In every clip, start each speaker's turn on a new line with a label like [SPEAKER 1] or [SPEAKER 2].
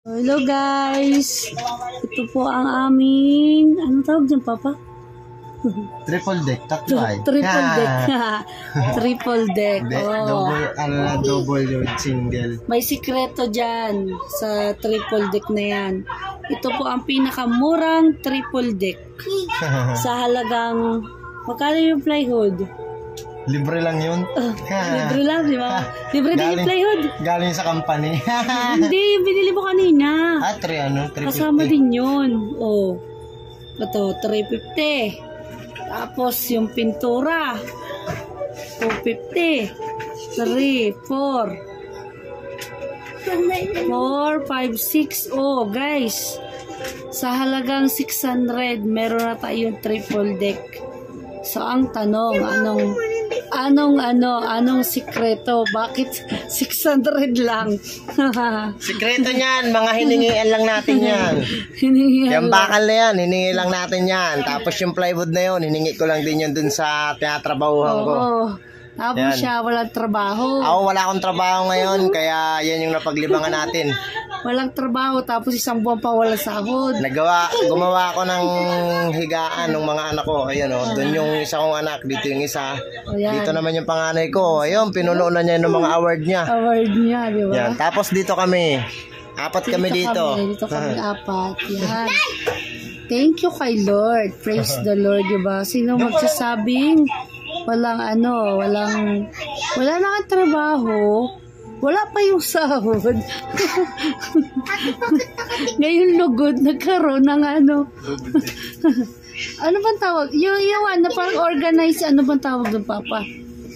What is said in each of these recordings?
[SPEAKER 1] Hello guys! Ito po ang aming, anong tawag dyan, Papa?
[SPEAKER 2] Triple deck, tatlo ay.
[SPEAKER 1] Triple deck. Triple deck. Oh.
[SPEAKER 2] Double yung single.
[SPEAKER 1] May sikreto dyan sa triple deck na yan. Ito po ang pinakamurang triple deck. Sa halagang, magkano yung plywood?
[SPEAKER 2] Libre lang yun.
[SPEAKER 1] Libre lang, di ba? Libre din yung plywood.
[SPEAKER 2] Galing sa company.
[SPEAKER 1] Hindi, yung binili mo kanina.
[SPEAKER 2] 350.
[SPEAKER 1] Kasama din yun. Oh. Ito, 350. Tapos yung pintura, 250. 3, 4, 5, 6. Oh, guys. Sa halagang 600, meron na tayong triple deck. So, ang tanong, anong sikreto? Bakit 600 lang?
[SPEAKER 2] Sikreto niyan, mga hiningian lang natin yan. Yung bakal na yan, hiningi lang natin yan. Tapos yung plywood na yun, hiningi ko lang din yun dun sa tinatrabahuhan ko.
[SPEAKER 1] Tapos siya, walang trabaho.
[SPEAKER 2] Ako, wala akong trabaho ngayon, kaya yan yung napaglibangan natin.
[SPEAKER 1] Walang trabaho, tapos isang buwan pa walang sahod.
[SPEAKER 2] Gumawa ako ng higaan ng mga anak ko. Ayun, doon yung isa kong anak, dito yung isa. Dito naman yung panganay ko. Ayun, pinuno na niya ng mga award niya.
[SPEAKER 1] Award niya, di ba?
[SPEAKER 2] Yan. Tapos dito kami. Apat kami dito.
[SPEAKER 1] Dito kami apat. Yan. Thank you kay Lord. Praise the Lord, di ba? Sino magsasabing wala na kang trabaho, wala pa yung sahod. Ngayon lugod, nagkaroon ng ano. Ano bang tawag? Yung na parang organized, ano bang tawag doon, Papa?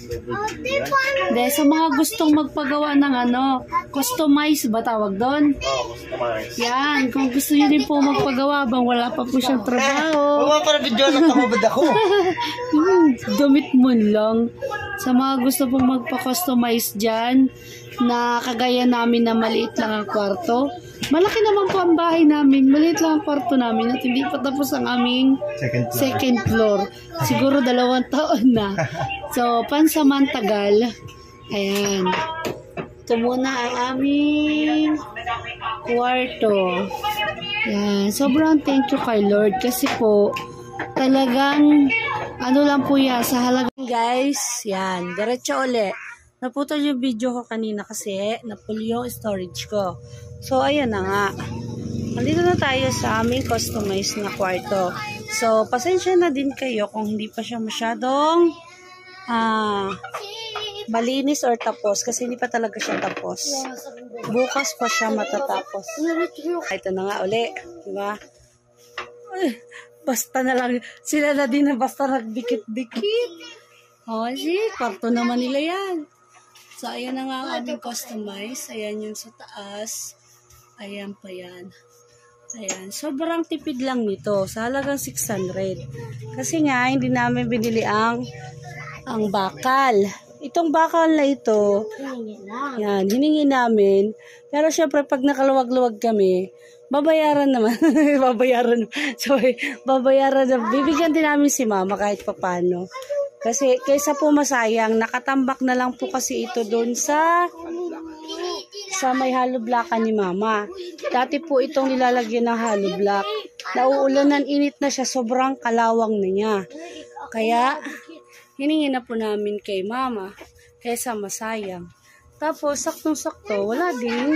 [SPEAKER 1] Hindi, sa mga gustong magpagawa ng customize ba tawag doon?
[SPEAKER 2] Customize.
[SPEAKER 1] Yan, kung gusto nyo din po magpagawa bang wala pa po siyang trabaho.
[SPEAKER 2] Huwag para video na tamabad ako.
[SPEAKER 1] Damit mo lang. Sa mga gusto pong magpa-customize dyan, na kagaya namin na maliit lang ang kwarto. Malaki naman po ang bahay namin. Maliit lang ang kwarto namin at hindi pa tapos ang aming second floor. Siguro 2 taon na. So, pansamantagal. Ayan. Ito muna ang aming kwarto. Ayan. Sobrang thank you kay Lord kasi po talagang ano lang po yan sa halagang guys. Yan. Diretso uli. Naputol yung video ko kanina kasi napul yung storage ko. So, ayan na nga. Nandito na tayo sa aming customized na kwarto. So, pasensya na din kayo kung hindi pa siya masyadong malinis or tapos kasi hindi pa talaga siya tapos. Bukas pa siya matatapos. Ito na nga uli. Diba? Basta na lang. Sila na din na basta nagdikit-dikit. O, kwarto naman nila yan. So, ayan na nga ang aming customize. Ayan yung sa taas. Ayan pa yan. Ayan. Sobrang tipid lang nito. Sa halagang 600. Kasi nga, hindi namin binili ang bakal. Itong bakal na ito, yan, hiningi namin. Pero syempre, pag nakaluwag-luwag kami, babayaran naman. Babayaran na. Bibigyan din namin si Mama kahit papano. Kasi kaysa po masayang, nakatambak na lang po kasi ito doon sa may hollow block ni Mama. Dati po itong nilalagyan ng hollow block. Nauulanan, init na siya, sobrang kalawang na niya. Kaya, hiningi na po namin kay Mama kaysa masayang. Tapos, saktong-sakto, wala din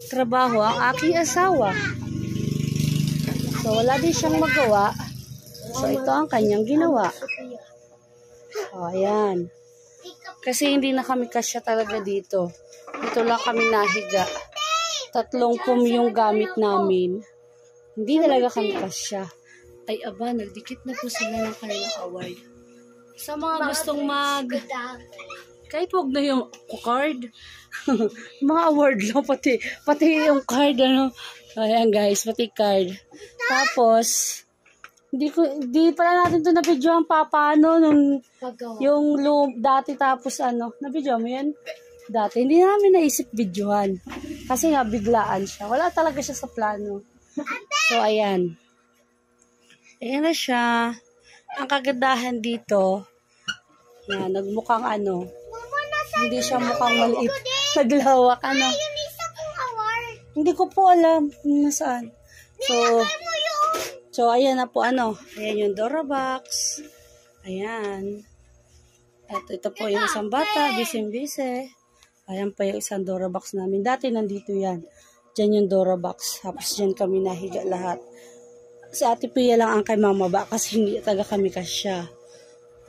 [SPEAKER 1] trabaho ang aking asawa. So, wala din siyang magawa. So, ito ang kanyang ginawa. O, ayan. Kasi hindi na kami kasya talaga dito. Dito lang kami nahiga. 3 pum yung gamit namin. Hindi talaga kami kasya. Ay, aba, nagdikit na po sila ng kanilang award. Sa mga gustong kahit huwag na yung card. Mga award lang, pati yung card, ano. Ayan guys, pati card. Tapos, Di pala natin ito na-videohan paano nung yung dati tapos na-video mo yan? Dati, hindi namin naisip videohan. Kasi nga, biglaan siya. Wala talaga siya sa plano. So, ayan. Ayan na siya. Ang kagandahan dito, yan, nagmukhang hindi siya mukhang maliit. Naglawak, Hindi ko po alam kung nasaan. So, ayan na po ano. Ayan yung Dora box. Ayan. At ito po yung isang bata, bising-bise. Ayan pa yung isang Dora box namin. Dati nandito yan. Diyan yung Dora box. Tapos diyan kami nahiga lahat. Si Ate Pia lang ang kay Mama ba kasi hindi taga kami kasya.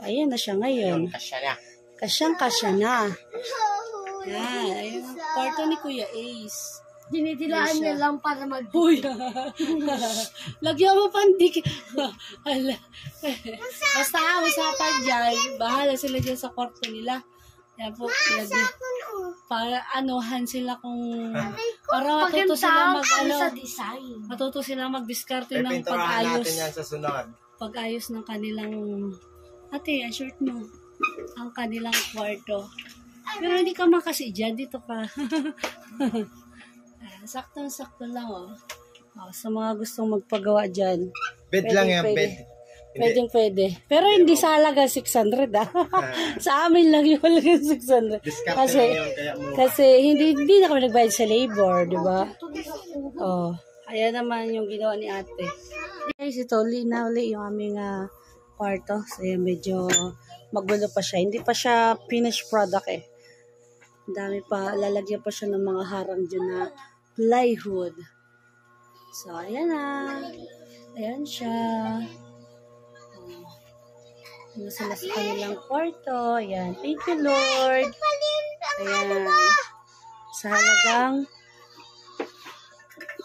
[SPEAKER 1] Ayan na siya ngayon.
[SPEAKER 2] Kasya na.
[SPEAKER 1] Kasyang-kasya na. Yan. Ayun ang kwarto ni Kuya Ace.
[SPEAKER 3] Dinidilaan niya lang para
[SPEAKER 1] Uy! Lagyan mo pandik. Basta usapan dyan. Bahala sila dyan sa kwarto nila. Yan po. Para anuhan sila kung... Para matuto sila
[SPEAKER 3] sa design.
[SPEAKER 1] Matuto sila magdiskarte ng
[SPEAKER 2] Pipinturahan
[SPEAKER 1] pag-ayos.
[SPEAKER 2] natin yan sa sunod.
[SPEAKER 1] Pag-ayos ng kanilang... Ate, ang short mo. Ang kanilang kwarto. Pero hindi ka makasi dyan. Dito ka. Sakto-sakto lang, oh. Sa mga gustong magpagawa dyan.
[SPEAKER 2] Bed lang yan, bed.
[SPEAKER 1] Pwede. Pero hindi sa halaga 600, ah. Sa amin lang yung halaga 600.
[SPEAKER 2] Discount lang yun, kaya mo.
[SPEAKER 1] Kasi hindi na kami nagbayad sa labor, di ba? Oh. Ayan naman yung ginawa ni ate. Guys, ito, uli yung aming kwarto. So, medyo magulo pa siya. Hindi pa siya finished product eh. Ang dami pa, lalagyan pa siya ng mga harang dyan na plywood. So, ayan na. Ayan siya. Ano sila sa kanilang kwarto. Ayan. Thank you, Lord. Ayan.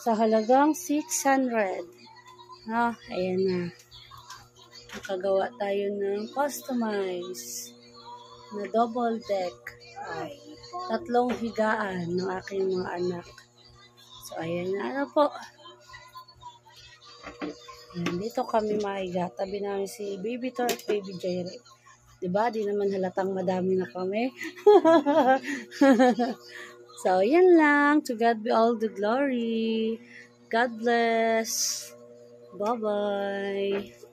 [SPEAKER 1] Sa halagang 600. Ayan na. Nakagawa tayo ng customize na double deck. 3 higaan ng aking mga anak. So, ayan na. Ano po? Ayan, dito kami mahiga. Tabi namin si Baby Thor at Baby Jerry. Diba? Di naman halatang madami na kami. So, yan lang. To God be all the glory. God bless. Bye-bye.